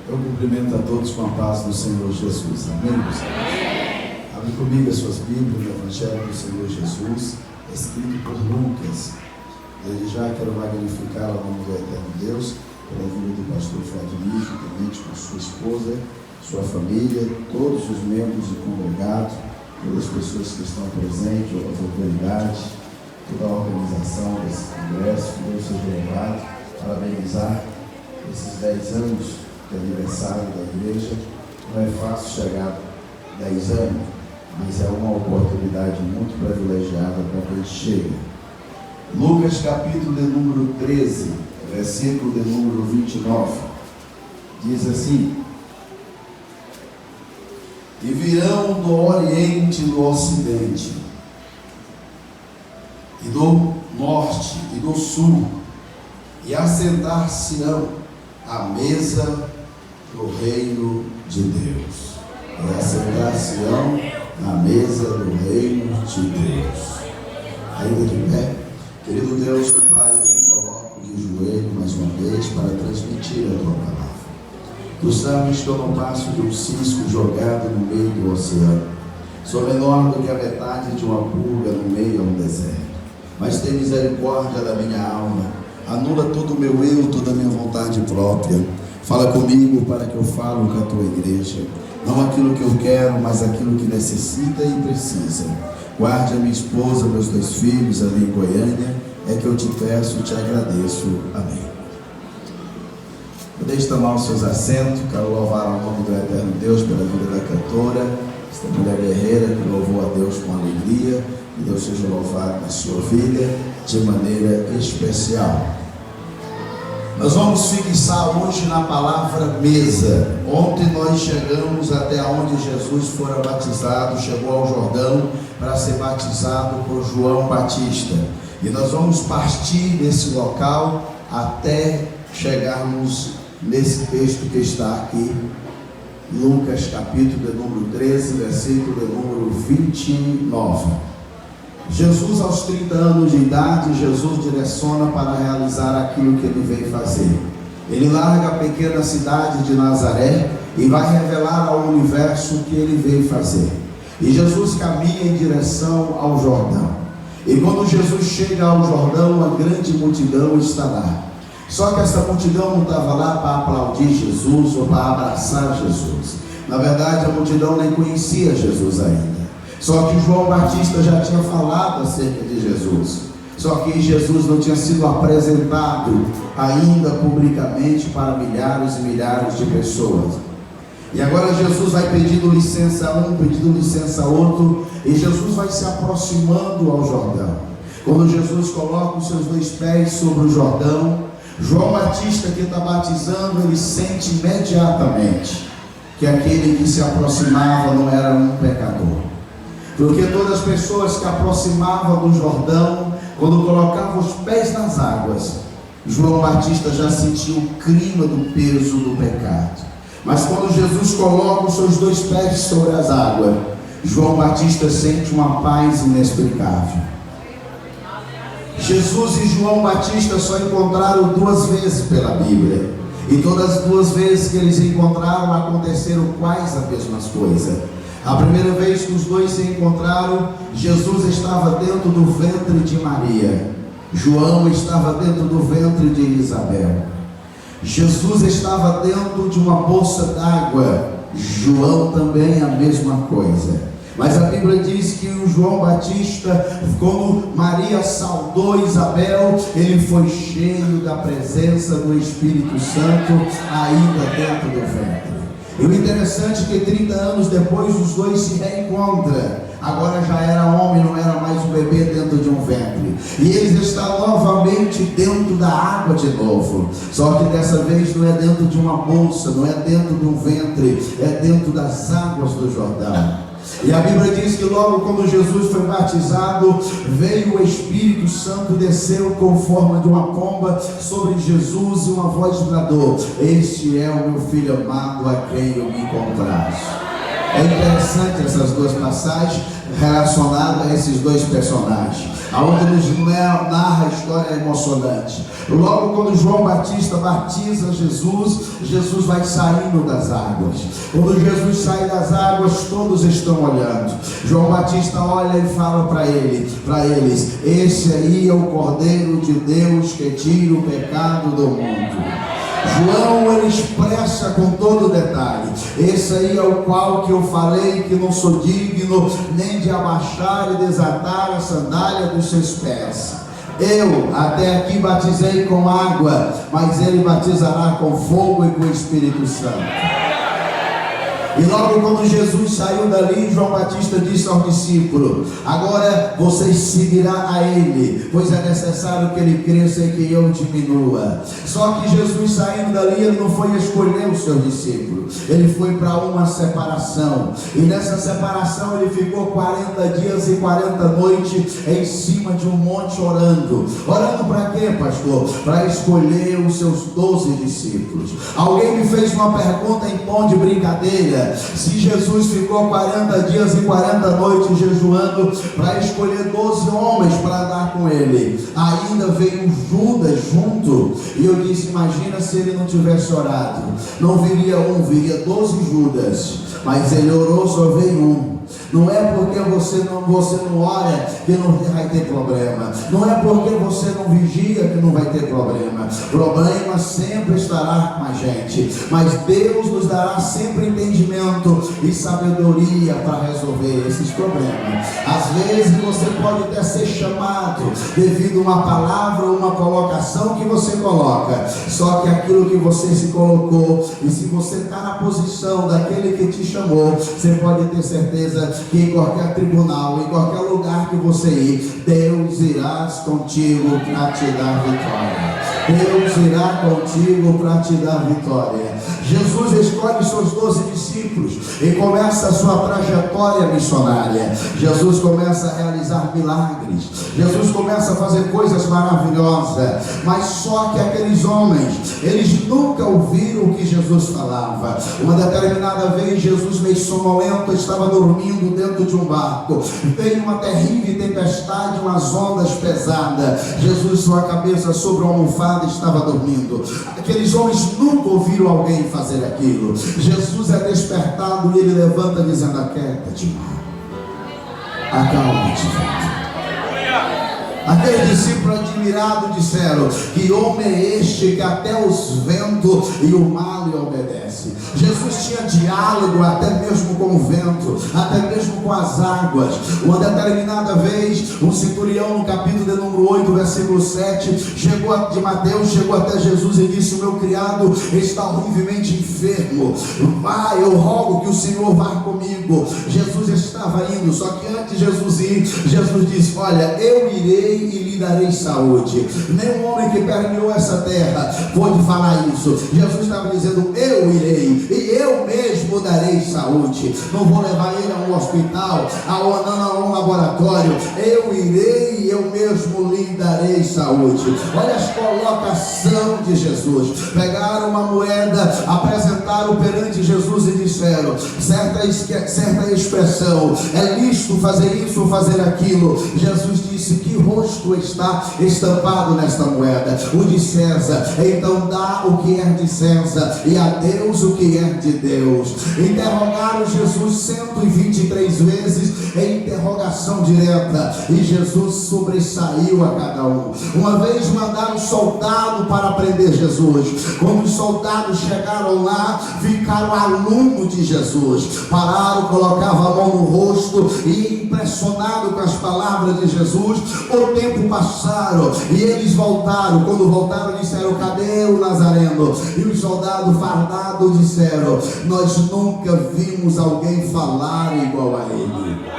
Eu cumprimento a todos com a paz do Senhor Jesus. Amém, meus irmãos? Abre comigo as suas Bíblias no Evangelho do Senhor Jesus, escrito por Lucas. Desde já quero magnificar o nome do Eterno Deus, pela vida do pastor Fredinho, juntamente com sua esposa, sua família, todos os membros do congregado, todas as pessoas que estão presentes, as autoridades, toda a organização desse congresso. Que Deus seja louvado. Parabenizar esses 10 anos de aniversário da igreja. Não é fácil chegar a 10 anos, mas é uma oportunidade muito privilegiada para quem chega. Lucas capítulo de número 13, versículo de número 29, diz assim: e virão do Oriente e do Ocidente, e do Norte e do Sul, e assentar-se-ão à mesa do reino de Deus. E assentar-se-ão à mesa do reino de Deus. Ainda de pé, querido Deus, Pai, eu me coloco de joelho mais uma vez para transmitir a tua palavra. Tu sabes que eu não passo de um cisco jogado no meio do oceano. Sou menor do que a metade de uma pulga no meio a um deserto. Mas tem misericórdia da minha alma. Anula todo o meu eu, toda a minha vontade própria. Fala comigo para que eu fale com a tua igreja. Não aquilo que eu quero, mas aquilo que necessita e precisa. Guarde a minha esposa, meus 2 filhos ali em Goiânia. É que eu te peço e te agradeço. Amém. Podeis tomar os seus assentos. Quero louvar ao nome do Eterno Deus pela vida da cantora, esta mulher guerreira que louvou a Deus com alegria. Que Deus seja louvado na sua vida de maneira especial. Nós vamos fixar hoje na palavra mesa. Ontem nós chegamos até onde Jesus fora batizado, chegou ao Jordão para ser batizado por João Batista. E nós vamos partir desse local até chegarmos nesse texto que está aqui, Lucas capítulo de número 13, versículo de número 29. Jesus, aos 30 anos de idade, Jesus direciona para realizar aquilo que ele veio fazer. Ele larga a pequena cidade de Nazaré e vai revelar ao universo o que ele veio fazer. E Jesus caminha em direção ao Jordão. E quando Jesus chega ao Jordão, uma grande multidão está lá. Só que essa multidão não estava lá para aplaudir Jesus ou para abraçar Jesus. Na verdade, a multidão nem conhecia Jesus ainda. Só que João Batista já tinha falado acerca de Jesus. Só que Jesus não tinha sido apresentado ainda publicamente para milhares e milhares de pessoas. E agora Jesus vai pedindo licença a um, pedindo licença a outro, e Jesus vai se aproximando ao Jordão. Quando Jesus coloca os seus 2 pés sobre o Jordão, João Batista, que está batizando, ele sente imediatamente que aquele que se aproximava não era um pecador. Porque todas as pessoas que aproximavam do Jordão, quando colocavam os pés nas águas, João Batista já sentiu o clima do peso do pecado. Mas quando Jesus coloca os seus 2 pés sobre as águas, João Batista sente uma paz inexplicável. Jesus e João Batista só encontraram 2 vezes pela Bíblia. E todas as 2 vezes que eles encontraram, aconteceram quase as mesmas coisas. A primeira vez que os 2 se encontraram, Jesus estava dentro do ventre de Maria. João estava dentro do ventre de Isabel. Jesus estava dentro de uma bolsa d'água. João também a mesma coisa. Mas a Bíblia diz que o João Batista, como Maria saudou Isabel, ele foi cheio da presença do Espírito Santo ainda dentro do ventre. E o interessante é que 30 anos depois os 2 se reencontram. Agora já era homem, não era mais um bebê dentro de um ventre. E eles estão novamente dentro da água de novo. Só que dessa vez não é dentro de uma bolsa, não é dentro de um ventre, é dentro das águas do Jordão. E a Bíblia diz que logo quando Jesus foi batizado, veio o Espírito Santo, desceu com forma de uma pomba sobre Jesus, e uma voz bradou: este é o meu filho amado, a quem eu me comprazo. É interessante essas duas passagens relacionadas a esses dois personagens, aonde nos narra a história emocionante. Logo quando João Batista batiza Jesus, Jesus vai saindo das águas. Quando Jesus sai das águas, todos estão olhando. João Batista olha e fala para eles: esse aí é o Cordeiro de Deus que tira o pecado do mundo. João, ele expressa com todo detalhe: esse aí é o qual que eu falei que não sou digno nem de abaixar e desatar a sandália dos seus pés. Eu até aqui batizei com água, mas ele batizará com fogo e com o Espírito Santo. E logo quando Jesus saiu dali, João Batista disse ao discípulo: agora vocês seguirão a ele, pois é necessário que ele cresça e que eu diminua. Só que Jesus saindo dali, ele não foi escolher os seus discípulos, ele foi para uma separação. E nessa separação ele ficou 40 dias e 40 noites em cima de um monte orando. Orando para quê, pastor? Para escolher os seus 12 discípulos. Alguém me fez uma pergunta em tom de brincadeira: se Jesus ficou 40 dias e 40 noites jejuando para escolher 12 homens para andar com ele, ainda veio Judas junto? E eu disse: imagina se ele não tivesse orado, não viria um, viria 12 Judas. Mas ele orou, só veio um. Não é porque você não ora que não vai ter problema. Não é porque você não vigia que não vai ter problema. Problema sempre estará com a gente, mas Deus nos dará sempre entendimento e sabedoria para resolver esses problemas. Às vezes você pode até ser chamado devido a uma palavra ou uma colocação que você coloca. Só que aquilo que você se colocou, e se você está na posição daquele que te chamou, você pode ter certeza que em qualquer tribunal, em qualquer lugar que você ir, Deus irá contigo para te dar vitória. Deus irá contigo para te dar vitória. Jesus escolhe seus 12 discípulos e começa a sua trajetória missionária. Jesus começa a realizar milagres. Jesus começa a fazer coisas maravilhosas. Mas só que aqueles homens, eles nunca ouviram o que Jesus falava. Uma determinada vez, Jesus, meio sonolento, estava dormindo dentro de um barco. Veio uma terrível tempestade, umas ondas pesadas. Jesus, sua cabeça sobre uma almofada, estava dormindo. Aqueles homens nunca ouviram alguém fazer aquilo. Jesus é despertado e ele levanta dizendo: aquieta-te, acalma-te, vento. Aqueles discípulos admirados disseram: que homem é este que até os ventos e o mar lhe obedece? Jesus tinha diálogo até mesmo com o vento, até mesmo com as águas. Uma determinada vez, um centurião, no capítulo de número 8, versículo 7, de Mateus, chegou até Jesus e disse: o meu criado está horrivelmente enfermo. Vai, eu rogo que o Senhor vá comigo. Jesus estava indo, só que antes de Jesus ir, Jesus disse: olha, eu irei e lhe darei saúde. Nenhum homem que permeou essa terra pode falar isso. Jesus estava dizendo: eu irei e eu mesmo darei saúde. Não vou levar ele a um hospital, a um laboratório. Eu irei e eu mesmo lhe darei saúde. Olha a colocação de Jesus. Pegaram uma moeda, apresentaram perante Jesus e disseram: certa expressão, é lícito fazer isso ou fazer aquilo. Jesus disse: que rosto está estampado nesta moeda? O de César. Então dá o que é de César e a Deus o que é de Deus. Interrogaram Jesus 123 vezes em interrogação direta, e Jesus sobressaiu a cada um. Uma vez mandaram um soldado para prender Jesus. Quando os soldados chegaram lá, ficaram alunos de Jesus, pararam, colocavam a mão no rosto e, impressionado com as palavras de Jesus, o tempo passaram e eles voltaram. Quando voltaram, disseram: cadê o Nazareno? E os soldados fardados disseram: nós nunca vimos alguém falar igual a ele.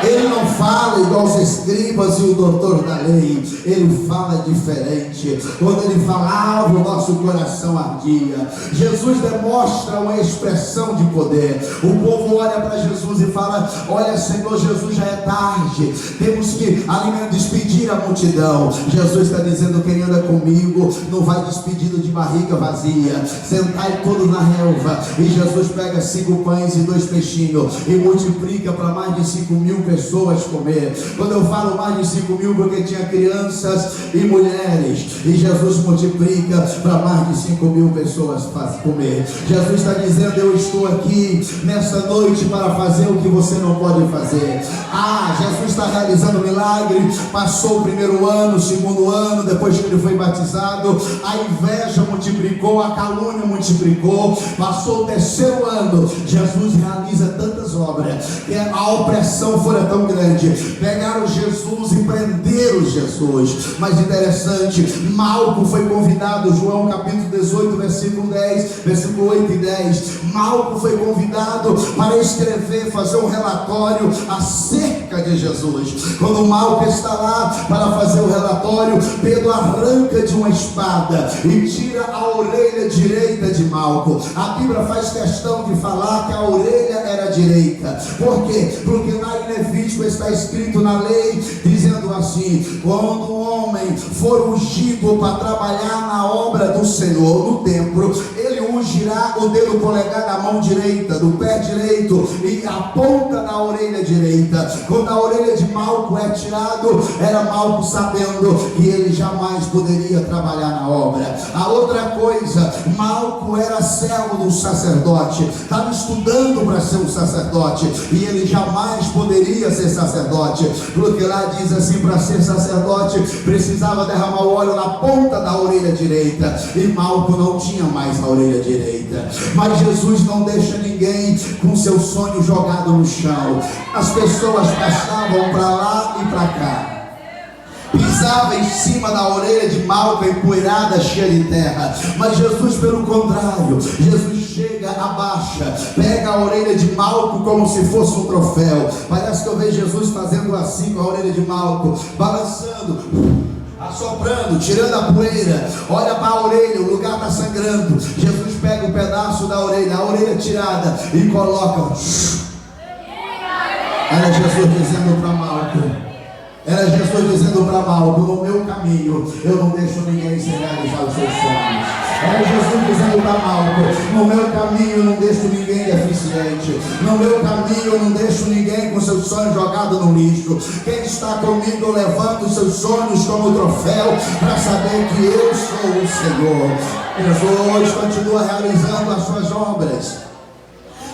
Ele não fala igual os escribas e o doutor da lei. Ele fala diferente. Quando ele falava, o nosso coração ardia. Jesus demonstra uma expressão de poder. O povo olha para Jesus e fala: olha, Senhor, Jesus, já é tarde, temos que despedir a multidão. Jesus está dizendo: quem anda comigo não vai despedido de barriga vazia. Sentai todos na relva. E Jesus pega 5 pães e 2 peixinhos e multiplica para mais de 5.000 pessoas comer. Quando eu falo mais de 5.000, porque tinha crianças e mulheres, e Jesus multiplica para mais de 5.000 pessoas comer. Jesus está dizendo: eu estou aqui nessa noite para fazer o que você não pode fazer. Jesus está realizando milagre. Passou o primeiro ano, o segundo ano, depois que ele foi batizado, a inveja multiplicou, a calúnia multiplicou. Passou o terceiro ano, Jesus realiza tantas obras que a opressão foi tão grande. Pegaram Jesus e prenderam Jesus. Mas interessante, Malco foi convidado, João capítulo 18, versículo 10, versículo 8 e 10. Malco foi convidado para escrever, fazer um relatório acerca de Jesus. Quando Malco está lá para fazer o relatório, Pedro arranca de uma espada e tira a orelha direita de Malco. A Bíblia faz questão de falar que a orelha era direita. Por quê? Porque lá em Levítico está escrito na lei, dizendo assim: quando um homem for ungido para trabalhar na obra do Senhor, no templo, ele ungirá o dedo polegar da mão direita, do pé direito e a ponta da orelha direita. Quando a orelha de Malco é tirado, era Malco sabendo que ele jamais poderia trabalhar na obra. A outra coisa, Malco era servo do sacerdote, estava estudando para ser um sacerdote, e ele jamais poderia ser sacerdote, porque lá diz assim: para ser sacerdote precisava derramar o óleo na ponta da orelha direita, e Malco não tinha mais a orelha direita. Mas Jesus não deixa ninguém com seu sonho jogado no chão. As pessoas passavam para lá e para cá, pisava em cima da orelha de Malco empoeirada, cheia de terra. Mas Jesus, pelo contrário, Jesus chega, abaixa, pega a orelha de Malco como se fosse um troféu. Parece que eu vejo Jesus fazendo assim com a orelha de Malco, balançando, assoprando, tirando a poeira. Olha para a orelha, o lugar está sangrando. Jesus pega um pedaço da orelha, a orelha tirada, e coloca. Era Jesus dizendo para Malco, era Jesus dizendo para Malco: no meu caminho eu não deixo ninguém sem realizar os seus sonhos. Era Jesus dizendo para Malco: no meu caminho eu não deixo ninguém deficiente. No meu caminho eu não deixo ninguém com seus sonhos jogados no lixo. Quem está comigo, eu levanto os seus sonhos como troféu, para saber que eu sou o Senhor. Jesus continua realizando as suas obras.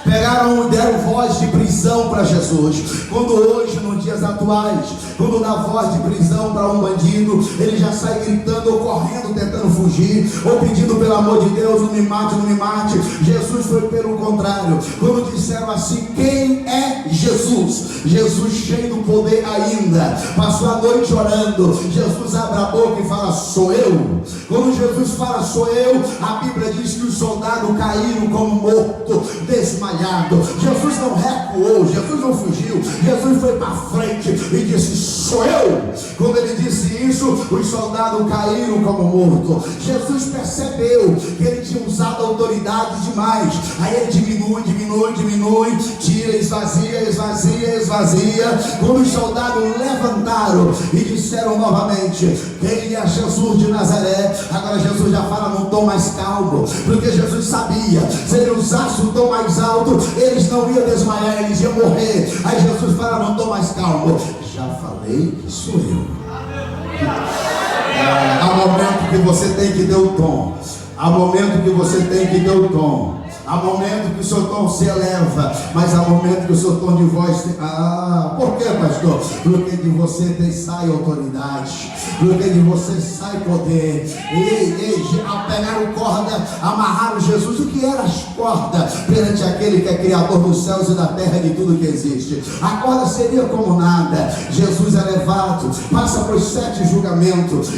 Pegaram e deram voz de prisão para Jesus. Quando hoje, nos dias atuais, quando dá voz de prisão para um bandido, ele já sai gritando ou correndo, tentando fugir, ou pedindo pelo amor de Deus: não me mate, não me mate. Jesus foi pelo contrário. Quando disseram assim: quem é Jesus? Jesus, cheio do poder ainda, passou a noite orando. Jesus abre a boca e fala: sou eu. Quando Jesus fala: sou eu, a Bíblia diz que os soldados caíram como mortos, desmaiados. Jesus não recuou, Jesus não fugiu, Jesus foi para frente e disse: sou eu. Quando ele disse isso, os soldados caíram como mortos. Jesus percebeu que ele tinha usado a autoridade demais. Aí ele diminui, tira, esvazia. Quando os soldados levantaram e disseram novamente: quem é Jesus de Nazaré? Agora Jesus já fala num tom mais calmo, porque Jesus sabia, se ele usasse um tom mais alto, eles não iam desmaiar, eles iam morrer. Aí Jesus fala num tom mais calmo: já falei que sou eu. Há momento que você tem que ter o tom. Há momento que você tem que ter o tom. Há momento que o seu tom se eleva, mas há momento que o seu tom de voz tem... por que, pastor? Porque de você sai autoridade, porque de você sai poder. Pegaram corda, amarraram Jesus. O que eram as cordas perante aquele que é criador dos céus e da terra e de tudo que existe? A corda seria como nada. Jesus é levado, passa por 7 julgamentos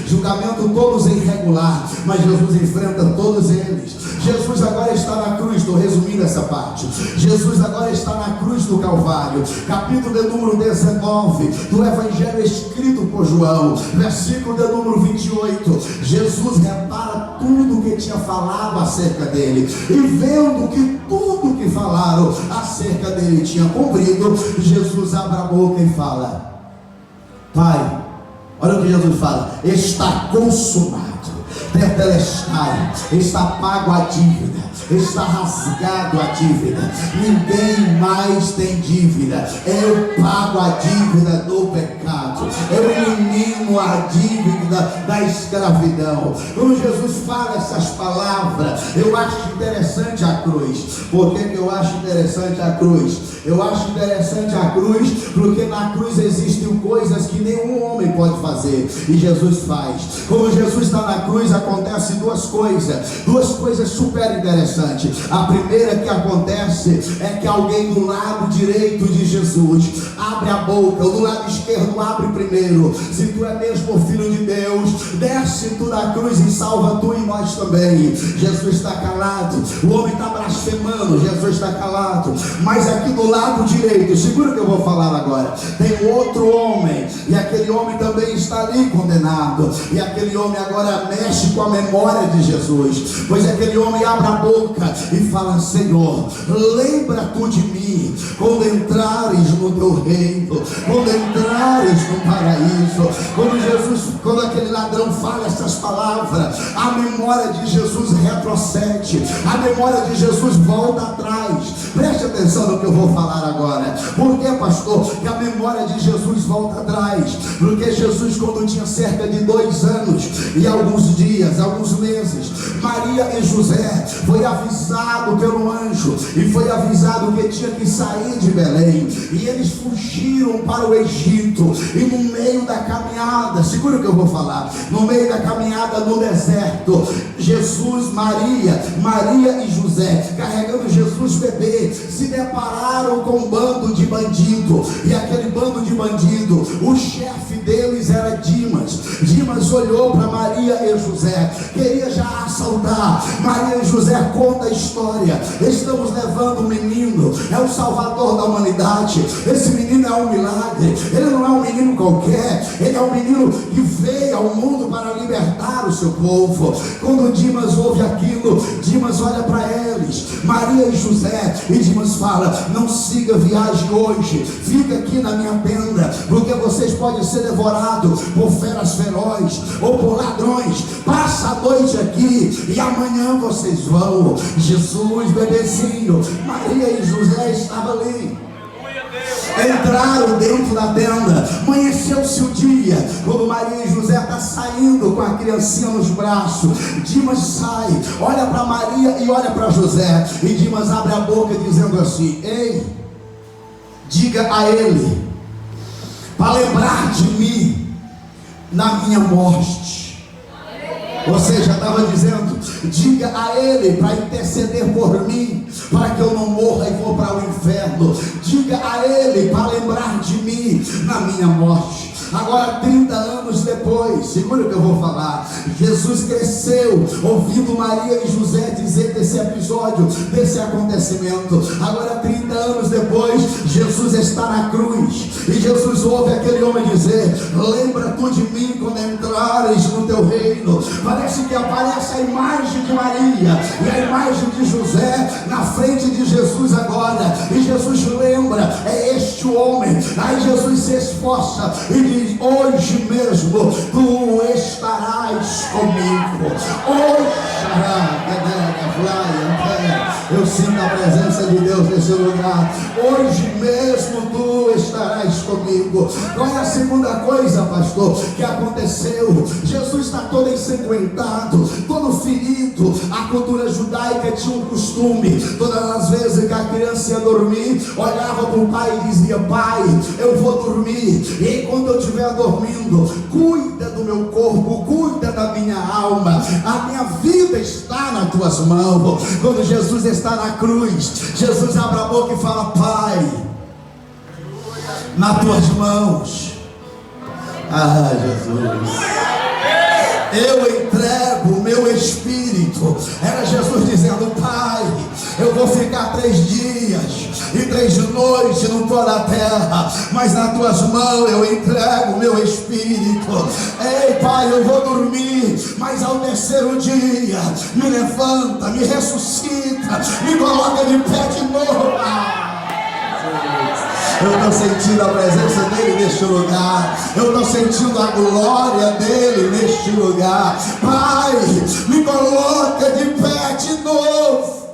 todos irregular, mas Jesus enfrenta todos eles. Jesus agora está na cruz. estou resumindo essa parte. Jesus agora está na cruz do Calvário, capítulo de número 19 do Evangelho escrito por João, versículo de número 28. Jesus repara tudo que tinha falado acerca dele, e vendo que tudo que falaram acerca dele tinha cumprido, Jesus abre a boca e fala: Pai, olha o que Jesus fala: está consumado, tetelestai, está pago a dívida, está rasgado a dívida, ninguém mais tem dívida, eu pago a dívida do pecado, eu elimino a dívida da escravidão. Quando Jesus fala essas palavras, eu acho interessante a cruz. Por que eu acho interessante a cruz? Eu acho interessante a cruz porque na cruz existem coisas que nenhum homem pode fazer, e Jesus faz. Quando Jesus está na cruz, acontece duas coisas super interessantes. A primeira que acontece é que alguém do lado direito de Jesus abre a boca, o do lado esquerdo abre primeiro. Se tu é mesmo filho de Deus, desce tu da cruz e salva tu e nós também. Jesus está calado, o homem está blasfemando, Jesus está calado. Mas aqui do lado direito, segura que eu vou falar agora, tem outro homem, e aquele homem também está ali condenado, e aquele homem agora mexe com a memória de Jesus, pois aquele homem abre a boca e fala: Senhor, lembra tu de mim quando entrares no teu reino, quando entrares no paraíso. Quando aquele ladrão fala essas palavras, a memória de Jesus retrocede, a memória de Jesus volta atrás. Preste atenção no que eu vou falar agora. Por que, pastor, que a memória de Jesus volta atrás? Porque Jesus, quando tinha cerca de 2 anos e alguns dias, alguns meses, Maria e José foi avisado pelo anjo, e foi avisado que tinha que sair de Belém, e eles fugiram para o Egito. E no meio da caminhada, segura o que eu vou falar, no meio da caminhada no deserto, Jesus, Maria e José, carregando Jesus bebê, se depararam com um bando de bandido. E aquele bando de bandido, o chefe deles era Dimas. Dimas olhou para Maria e José, queria já assaltar. Maria e José conta a história: estamos levando um menino, é o salvador da humanidade, esse menino é um milagre, ele não é um menino qualquer, ele é um menino que veio ao mundo para libertar o seu povo. Quando Dimas ouve aquilo, Dimas olha para eles, Maria e José, e Dimas fala: não siga a viagem hoje, fica aqui na minha tenda, porque vocês podem ser devorados por feras ferozes ou por ladrões. Passa a noite aqui e amanhã vocês vão. Jesus, bebezinho, Maria e José estavam ali, entraram dentro da tenda. Amanheceu-se o dia. Quando Maria e José estão saindo com a criancinha nos braços, Dimas sai, olha para Maria e olha para José, e Dimas abre a boca dizendo assim: ei, diga a ele para lembrar de mim na minha morte. Ou seja, estava dizendo: diga a ele para interceder por mim, para que eu não morra e vou para o inferno. Diga a ele para lembrar de mim na minha morte. Agora, 30 anos depois, segura o que eu vou falar, Jesus cresceu ouvindo Maria e José dizer desse episódio, desse acontecimento. Agora, 30 anos depois, Jesus está na cruz, e Jesus ouve aquele homem dizer: lembra tu de mim quando entrares no teu reino. Parece que aparece a imagem de Maria e a imagem de José na frente de Jesus agora, e Jesus lembra: é este o homem. Aí Jesus se esforça e diz: hoje mesmo tu estarás comigo. Eu sinto a presença de Deus nesse lugar. Hoje mesmo tu estarás comigo. Qual é a segunda coisa, pastor, que aconteceu? Jesus está todo ensanguentado, todo ferido. A cultura judaica tinha um costume: todas as vezes que a criança ia dormir, olhava para o pai e dizia: pai, eu vou dormir, e enquanto eu estiver dormindo, cuida do meu corpo, cuida da minha alma, a minha vida está nas tuas mãos. Quando Jesus está na cruz, Jesus abre a boca e fala: pai, nas tuas mãos, Jesus, eu entrego o meu espírito. Era Jesus dizendo: pai, eu vou vou ficar 3 dias e 3 noites no pó da terra, mas nas tuas mãos eu entrego o meu espírito. Ei, Pai, eu vou dormir, mas ao terceiro dia me levanta, me ressuscita, me coloca de pé de novo. Eu estou sentindo a presença dele neste lugar. Eu estou sentindo a glória dele neste lugar. Pai, me coloca de pé de novo.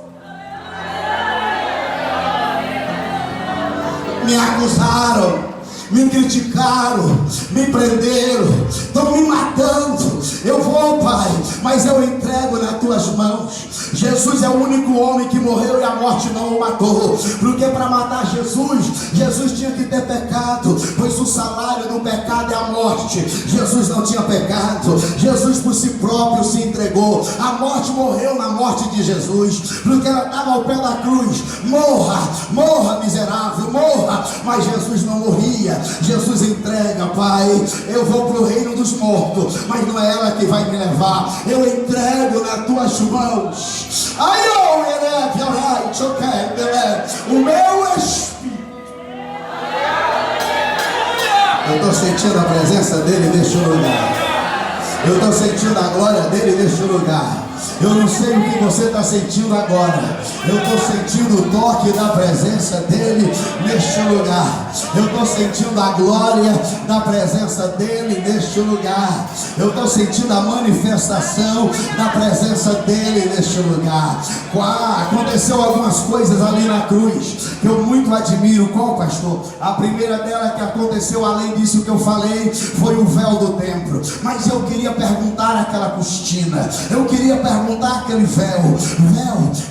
Me acusaram, me criticaram, me prenderam, estão me matando. Eu vou, Pai, mas eu entrego nas tuas mãos. Jesus é o único homem que morreu e a morte não o matou, porque para matar Jesus tinha que ter pecado, pois o salário do pecado é a morte. Jesus não tinha pecado, Jesus por si próprio se entregou. A morte morreu na morte de Jesus, porque ela estava ao pé da cruz. Morra miserável, morra. Mas Jesus não morria. Jesus entrega, Pai, eu vou para o reino dos mortos, mas não é ela que vai me levar. Eu entrego nas tuas mãos. O meu espírito. Eu estou sentindo a presença dele neste lugar. Eu estou sentindo a glória dele neste lugar. Eu não sei o que você está sentindo agora. Eu estou sentindo o toque da presença dele neste lugar. Eu estou sentindo a glória da presença dele neste lugar. Eu estou sentindo a manifestação da presença dele neste lugar. Aconteceu algumas coisas ali na cruz que eu muito admiro. Qual, pastor? A primeira dela que aconteceu, além disso que eu falei, foi o véu do templo. Mas eu queria perguntar àquela Cristina, eu queria perguntar àquele véu,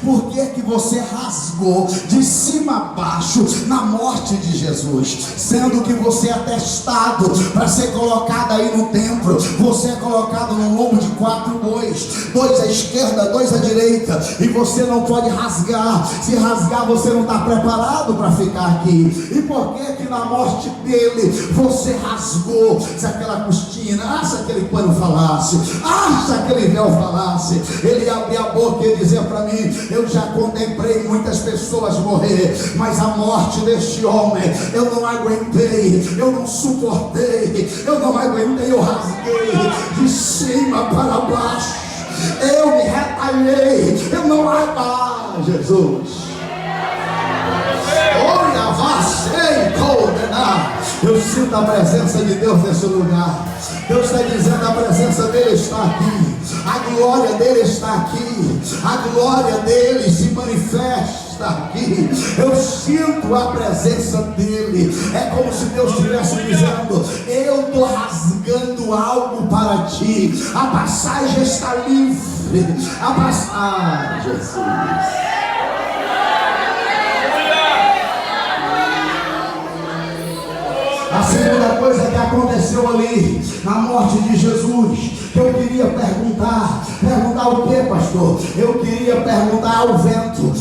por que você rasgou de cima a baixo na morte de Jesus? Sendo que você é testado para ser colocado aí no templo, você é colocado no lombo de 4 bois, 2 à esquerda, 2 à direita, e você não pode rasgar. Se rasgar, você não está preparado para ficar aqui. E por que na morte dele você rasgou? Se aquela Cristina, se aquele pano falasse, se aquele véu falasse, ele ia abrir a boca e dizer para mim: eu já contemplei muitas pessoas morrer, mas a morte deste homem eu não aguentei, eu não suportei, eu não aguentei, eu rasguei de cima para baixo, eu me retalhei, eu não aguentei. Jesus, olha, vacei, condenar. Eu sinto a presença de Deus nesse lugar. Deus está dizendo: a presença dele está aqui, a glória dele está aqui, a glória dele se manifesta aqui. Eu sinto a presença dele. É como se Deus estivesse dizendo: eu estou rasgando algo para ti, a passagem está livre, a passagem, Jesus. A segunda coisa que aconteceu ali na morte de Jesus, que eu queria perguntar o que, pastor? Eu queria perguntar ao vento,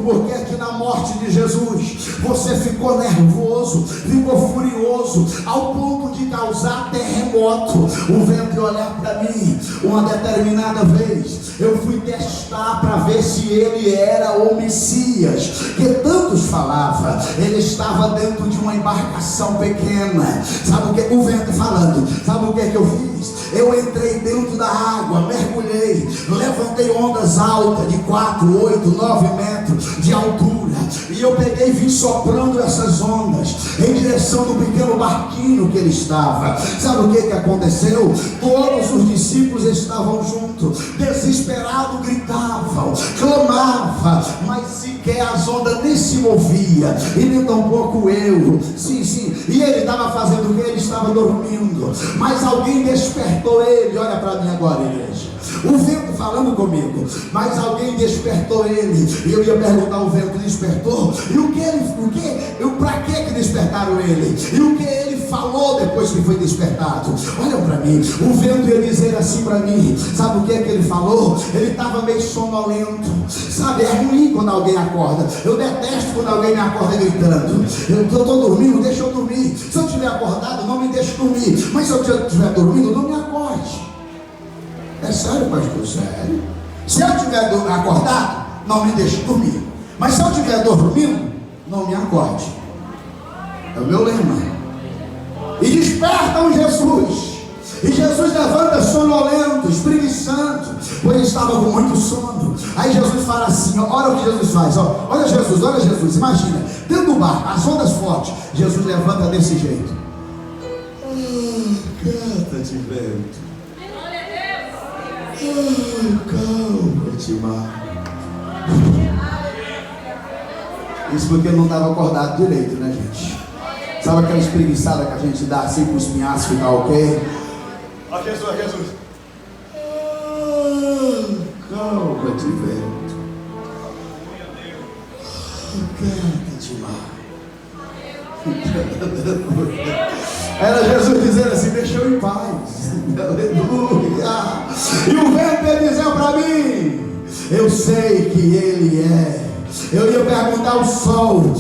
por que que na morte de Jesus você ficou nervoso, ficou furioso, ao ponto de causar terremoto? O vento ia olhar para mim. Uma determinada vez eu fui testar para ver se ele era o Messias, que tantos falavam. Ele estava dentro de uma embarcação pequena. Sabe o que? O vento falando. Sabe o que eu fiz? Eu entrei dentro da água, mergulhei, levantei ondas altas de 4, 8, 9 metros de altura, e eu peguei e vim soprando essas ondas em direção do pequeno barquinho que ele estava. Sabe o que aconteceu? Todos os discípulos estavam juntos, desesperados, gritavam, clamavam, mas sequer as ondas nem se moviam, e nem tampouco eu. Sim, e ele estava fazendo o que? Ele estava dormindo, mas alguém despertou ele. Olha para mim agora, igreja, o vento falando comigo, mas alguém despertou ele. E eu ia perguntar ao vento: despertou? E para que despertaram ele? E o que ele falou depois que foi despertado? Olha para mim, o vento ia dizer assim para mim. Sabe o que ele falou? Ele estava meio sonolento. Sabe, é ruim quando alguém acorda. Eu detesto quando alguém me acorda gritando. Eu estou dormindo, deixa eu dormir. Se eu estiver acordado, não me deixe dormir. Mas se eu estiver dormindo, não me acorde. É sério, pastor, sério. Se eu estiver acordado, não me deixe dormir. Mas se eu estiver dormindo, não me acorde. É o meu lema. E despertam Jesus. E Jesus levanta sonolento, espreguiçando, pois estava com muito sono. Aí Jesus fala assim, olha o que Jesus faz, olha Jesus, imagina, dentro do barco, as ondas fortes, Jesus levanta desse jeito. Canta-te, vento. Calma-te, mar. Isso porque não estava acordado direito, né, gente? Sabe aquela espreguiçada que a gente dá assim para os pinhaços ficar ok? Ó Jesus. Calma-te, vento. Canta-te, mar. Era Jesus dizendo assim, deixa eu em paz. Aleluia. E o vento ia dizer para mim, eu sei que Ele é. Eu ia perguntar ao sol,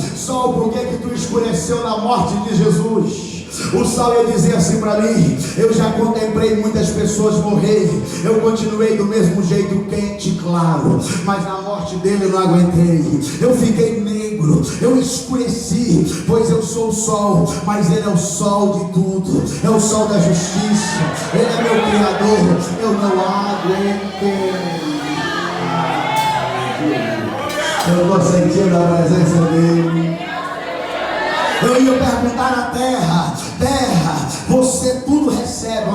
por que tu escureceu na morte de Jesus? O sol ia dizer assim para mim, eu já contemplei muitas pessoas morrerem, eu continuei do mesmo jeito, quente e claro, mas na morte dele eu não aguentei, eu fiquei negro, eu escureci, pois eu sou o sol, mas ele é o sol de tudo, é o sol da justiça, ele é meu Criador, eu não aguentei. Eu estou sentindo a presença dele. Eu ia perguntar à terra, você tudo recebe,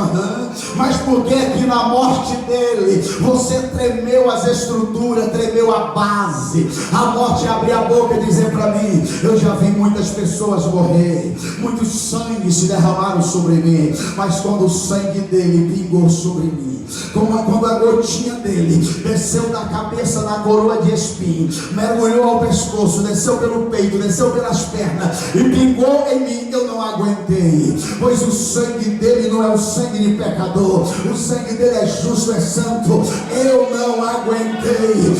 mas por que aqui na morte dele, você tremeu as estruturas, tremeu a base? A morte abriu a boca e dizer para mim, eu já vi muitas pessoas morrer, muitos sangues se derramaram sobre mim, mas quando o sangue dele pingou sobre mim, quando a gotinha dele desceu da cabeça na coroa de espinho, mergulhou ao pescoço, desceu pelo peito, desceu pelas pernas e pingou em mim, eu não aguentei, pois o sangue dele não é o sangue de pecador, o sangue dele é justo, é santo. Eu não aguentei,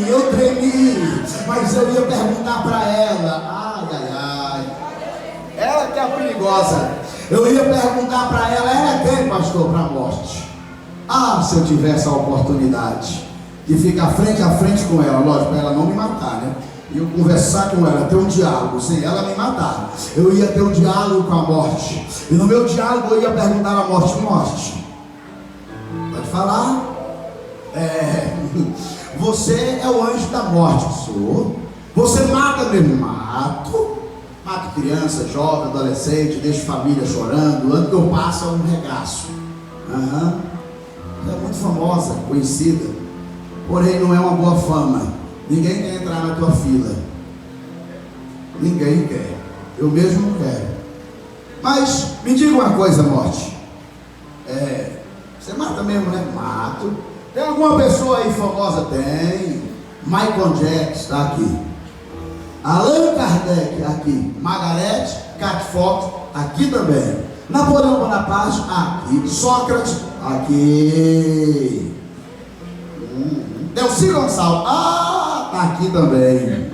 eu tremi, mas eu ia perguntar para ela, ela que é a perigosa, eu ia perguntar para ela é quem, pastor, para a morte? Se eu tivesse a oportunidade de ficar frente a frente com ela, lógico, para ela não me matar, né? E eu conversar com ela, ter um diálogo, sem ela me matar, eu ia ter um diálogo com a morte, e no meu diálogo eu ia perguntar à morte, pode falar? Você é o anjo da morte, sou. Você mata mesmo? Mato criança, jovem, adolescente, deixo família chorando, ano que eu passo é um regaço. É muito famosa, conhecida, porém não é uma boa fama. Ninguém quer entrar na tua fila. Ninguém quer. Eu mesmo não quero. Mas me diga uma coisa, morte. Você mata mesmo, né? Mato. Tem alguma pessoa aí famosa? Tem. Michael Jackson está aqui. Allan Kardec aqui. Margaret Catfox aqui também. Napoleão Bonaparte aqui. Sócrates aqui. Delcy Gonçalves tá aqui também.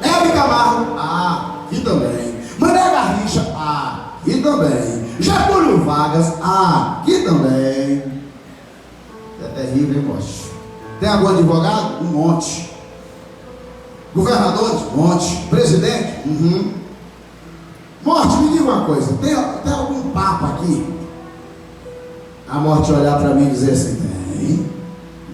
Hebe Camargo aqui também. Mané Garrincha aqui também. Getúlio Vargas aqui também. É terrível, hein, moço? Tem algum advogado? Um monte. Governadores? Um monte. Presidente? Morte, me diga uma coisa, tem algum papa aqui? A morte olhar para mim e dizer assim, tem.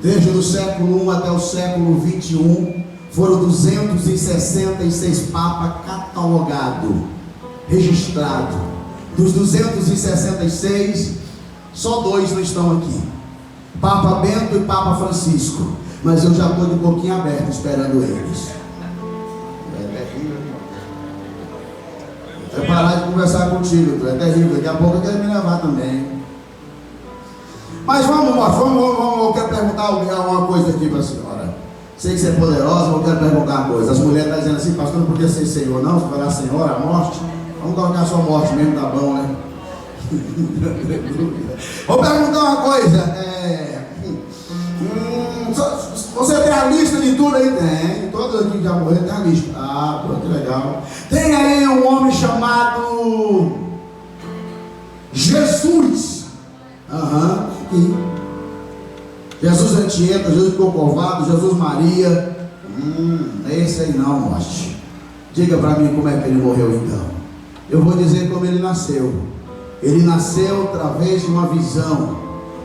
Desde o século I até o século XXI, foram 266 papas catalogados, registrados. Dos 266, só 2 não estão aqui. Papa Bento e Papa Francisco. Mas eu já estou de boquinha aberta esperando eles. É parar de conversar contigo, é terrível. Daqui a pouco eu quero me levar também. Mas vamos, eu quero perguntar uma coisa aqui para a senhora. Sei que você é poderosa, mas eu quero perguntar uma coisa. As mulheres estão dizendo assim, pastor, não podia ser Senhor não, se falar Senhora, a morte. Vamos colocar só morte mesmo, tá bom, né? Vou perguntar uma coisa. Você tem a lista de tudo aí? Tem. Todos aqui que já morreram tem a lista. Pô, que legal. Tem aí um homem chamado Jesus. Aqui. Jesus Antieta, Jesus Corcovado, Jesus Maria. Esse aí não, morte. Diga para mim como é que ele morreu então. Eu vou dizer como ele nasceu. Ele nasceu através de uma visão.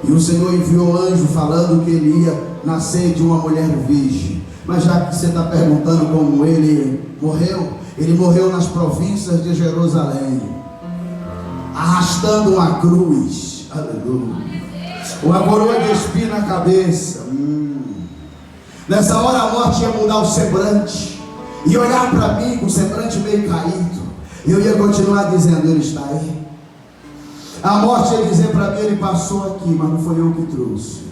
E o Senhor enviou anjo falando que ele ia nascer de uma mulher virgem. Mas já que você está perguntando como ele morreu nas províncias de Jerusalém, arrastando uma cruz. Aleluia. Uma coroa de espinho na cabeça. Nessa hora a morte ia mudar o semblante e olhar para mim com o semblante meio caído. Eu ia continuar dizendo: ele está aí. A morte ia dizer para mim: ele passou aqui, mas não foi eu que trouxe.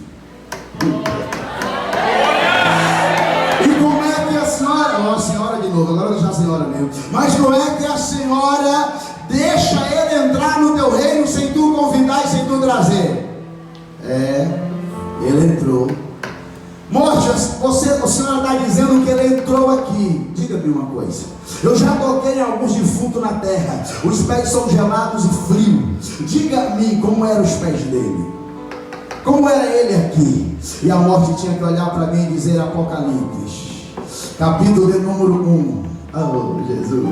E como é que a senhora, senhora de novo, agora já a senhora mesmo, mas como é que a senhora deixa ele entrar no teu reino sem tu convidar e sem tu trazer? Ele entrou. Morte, a senhora está dizendo que ele entrou aqui. Diga-me uma coisa: eu já toquei em alguns defuntos na terra, os pés são gelados e frios. Diga-me como eram os pés dele, como era ele aqui. E a morte tinha que olhar para mim e dizer: Apocalipse, capítulo de número 1, oh Jesus,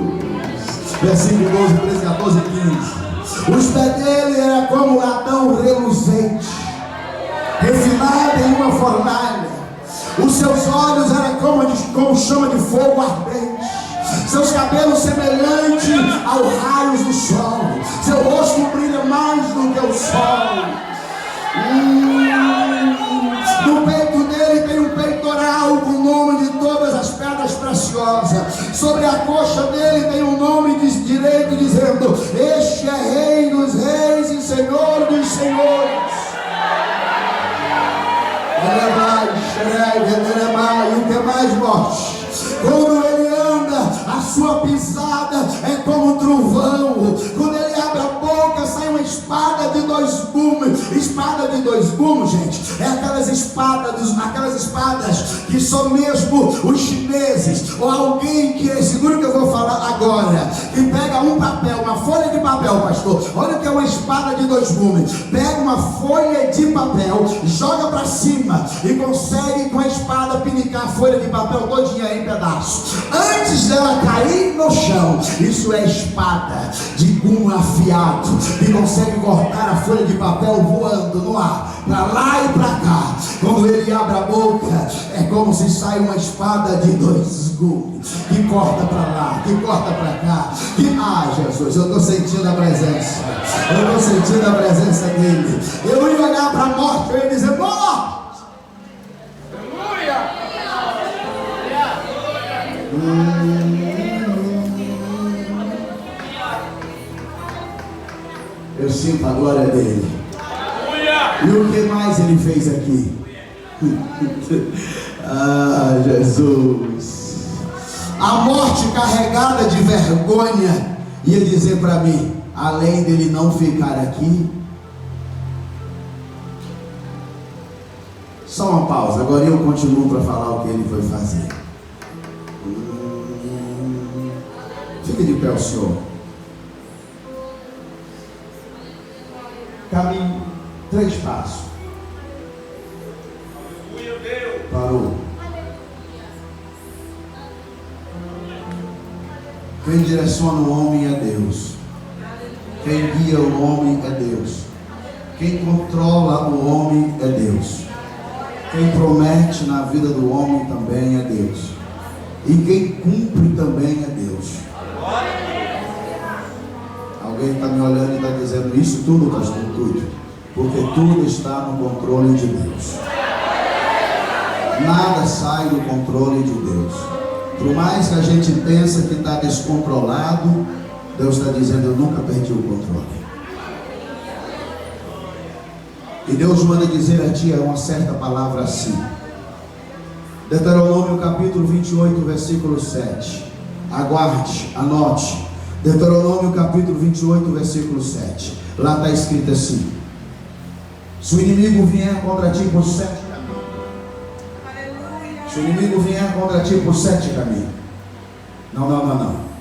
versículo 12, 13, 14 e 15. Os pés dele eram como latão reluzente, refinado em uma fornalha. Os seus olhos eram como chama de fogo ardente. Seus cabelos semelhantes aos raios do sol. Seu rosto brilha mais do que o sol. No peito dele tem um peitoral com o nome de todas as pedras preciosas. Sobre a coxa dele tem um nome direito dizendo: este é Rei dos Reis e Senhor dos Senhores. E o que mais, morte? Quando ele anda, a sua pisada é como um trovão. Quando ele abre a boca, sai uma espada de dois gumes. Espada de dois gumes, gente, é aquelas espadas que são mesmo os chineses, ou alguém que, segura o que eu vou falar agora, que pega um papel, uma folha de papel, pastor. Olha o que é uma espada de dois gumes. Pega uma folha de papel, joga para cima e consegue com a espada pinicar a folha de papel todinha em pedaços. Antes dela cair no chão, isso é espada de gume afiado, que consegue cortar a folha de papel voando no ar, para lá e para cá. Quando ele abre a boca, é como se sai uma espada de dois gumes, que corta para lá, que corta para cá. Jesus, eu estou sentindo a presença. Eu estou sentindo a presença dele. Eu ia olhar para a morte, eu ia dizer: morte! Eu sinto a glória dele. E o que mais ele fez aqui? Jesus. A morte carregada de vergonha ia dizer para mim: além dele não ficar aqui. Só uma pausa, agora eu continuo para falar o que ele foi fazer. Fique de pé o senhor. Caminho 3 passos. Parou. Quem direciona o homem é Deus. Quem guia o homem é Deus. Quem controla o homem é Deus. Quem promete na vida do homem também é Deus. E quem cumpre também é Deus. Alguém está me olhando e está dizendo: isso tudo, pastor, tudo. Porque tudo está no controle de Deus. Nada sai do controle de Deus. Por mais que a gente pense que está descontrolado, Deus está dizendo: eu nunca perdi o controle. E Deus manda dizer a ti uma certa palavra assim. Deuteronômio capítulo 28, versículo 7. Aguarde, anote. Deuteronômio capítulo 28, versículo 7. Lá está escrito assim: se o inimigo vier contra ti por 7 caminhos. Se o inimigo vier contra ti por 7 caminhos. Não.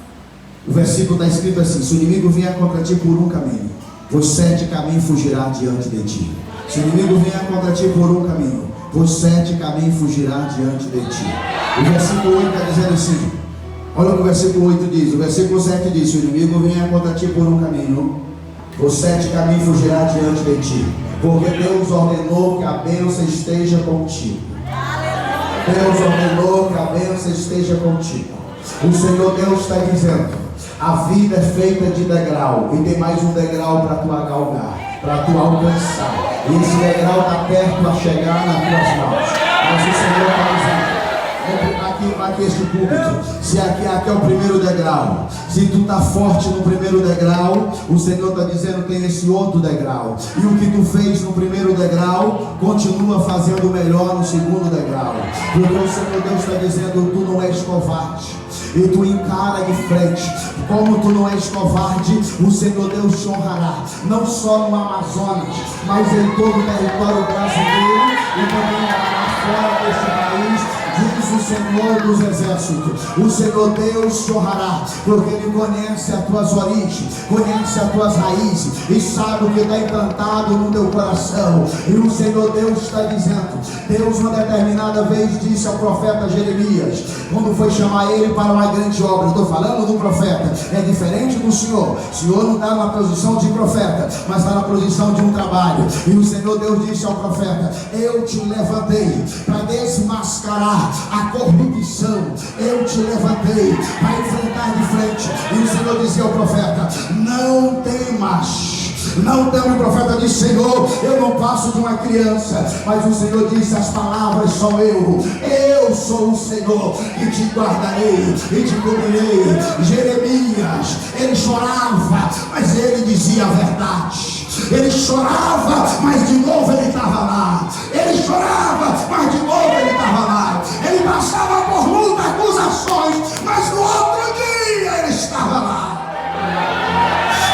O versículo está escrito assim: se o inimigo vier contra ti por um caminho, por 7 caminhos fugirá diante de ti. Se o inimigo vier contra ti por um caminho, por 7 caminhos fugirá diante de ti. O versículo 8 está dizendo assim, olha o que o versículo 8 diz. O versículo 7 diz: o inimigo venha contra ti por um caminho, por 7 caminhos fugirá diante de ti, porque Deus ordenou que a bênção esteja contigo. Deus ordenou que a bênção esteja contigo. O Senhor Deus está dizendo: a vida é feita de degrau, e tem mais um degrau para tu galgar, para tu alcançar. E esse degrau está perto a chegar nas tuas mãos. Mas o Senhor está dizendo, aqui este púlpito, se aqui é o primeiro degrau, se tu está forte no primeiro degrau, o Senhor está dizendo: tem esse outro degrau, e o que tu fez no primeiro degrau, continua fazendo melhor no segundo degrau, porque o Senhor Deus está dizendo: tu não és covarde, e tu encara de frente. Como tu não és covarde, o Senhor Deus te honrará, não só no Amazonas, mas em todo o território brasileiro, e também lá fora deste país. Diz o Senhor dos exércitos: o Senhor Deus te honrará, porque Ele conhece as tuas origens, conhece as tuas raízes, e sabe o que está implantado no teu coração. E o Senhor Deus está dizendo, Deus uma determinada vez disse ao profeta Jeremias, quando foi chamar ele para uma grande obra, estou falando do profeta, é diferente do Senhor. O Senhor não está na posição de profeta, mas está na posição de um trabalho. E o Senhor Deus disse ao profeta: eu te levantei para desmascarar a corrupção, eu te levantei para enfrentar de frente. E o Senhor dizia ao profeta: não temas. Não teme. O profeta disse: Senhor, eu não passo de uma criança. Mas o Senhor disse: as palavras sou eu sou o Senhor que te guardarei e te cobrirei. Jeremias, ele chorava, mas ele dizia a verdade. Ele chorava, mas de novo ele estava lá. Ele chorava, mas de novo ele estava lá. Ele passava por muitas acusações, mas no outro dia ele estava lá.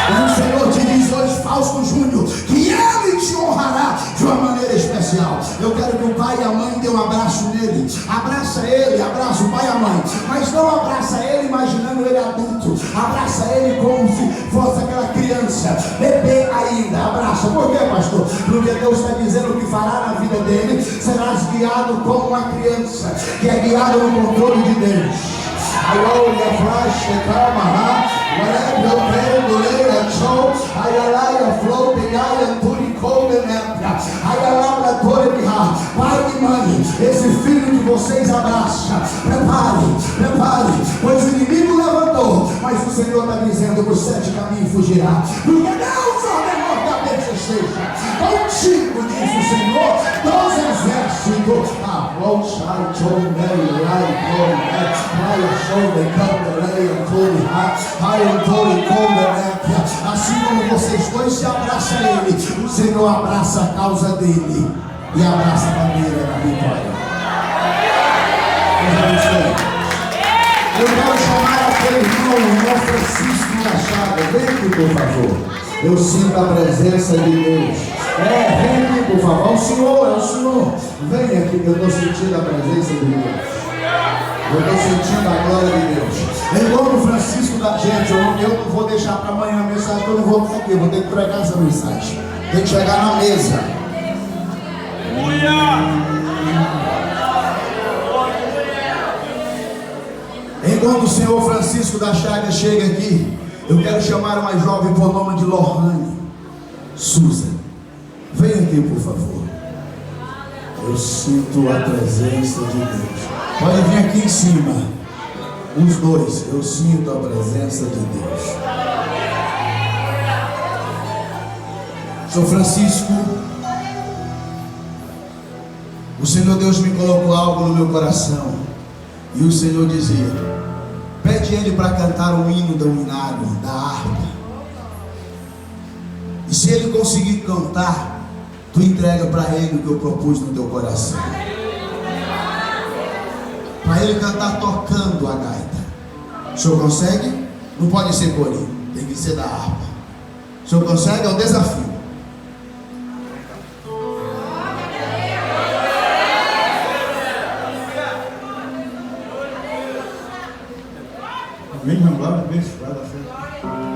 E o Senhor te diz hoje, Fausto Júnior, que Ele te honrará de uma maneira especial. Eu quero que o pai e a mãe dê um abraço nele. Abraça ele, abraça o pai e a mãe. Mas não abraça ele imaginando ele adulto. Abraça ele como se fosse aquela criança, bebê ainda. Abraça. Por quê, pastor? Porque Deus está dizendo que fará na vida dele. Serás guiado como uma criança que é guiado no controle de Deus. Alô, minha flash, calma, whatever eu quero, doleira, show, ayalaia, flow, pegaia, turicou, demetria, ayalabra, toremia. Pai e mãe, esse filho de vocês abraça. Prepare, pois o inimigo levantou, mas o Senhor está dizendo: por 7 caminhos fugirá, porque Deus ordenou que a bênção esteja contigo, diz o Senhor dos exércitos. Assim como vocês dois se abraçam a Ele, o Senhor abraça a causa dele e abraça a bandeira da vitória. Eu quero chamar aquele irmão Francisco da Chaga. Vem aqui, por favor. Eu sinto a presença de Deus. Vem aqui, por favor. É o Senhor. Vem aqui, que eu estou sentindo a presença de Deus. Eu estou sentindo a glória de Deus. Enquanto Francisco da gente, eu não vou deixar para amanhã a mensagem, eu não vou ficar aqui, eu vou ter que pregar essa mensagem. Tem que chegar na mesa. Enquanto o senhor Francisco da Chaga chega aqui, eu quero chamar uma jovem por nome de Lohane Souza. Vem aqui, por favor. Eu sinto a presença de Deus. Pode vir aqui em cima. Os dois. Eu sinto a presença de Deus. Sou Francisco. O Senhor Deus me colocou algo no meu coração. E o Senhor dizia: pede Ele para cantar o hino do unário, da harpa. E se Ele conseguir cantar, tu entrega para Ele o que eu propus no teu coração. Para Ele cantar tocando a gaita. O senhor consegue? Não pode ser corinho, tem que ser da harpa. O senhor consegue? É um desafio. Amém, glória a Deus, vai dar certo.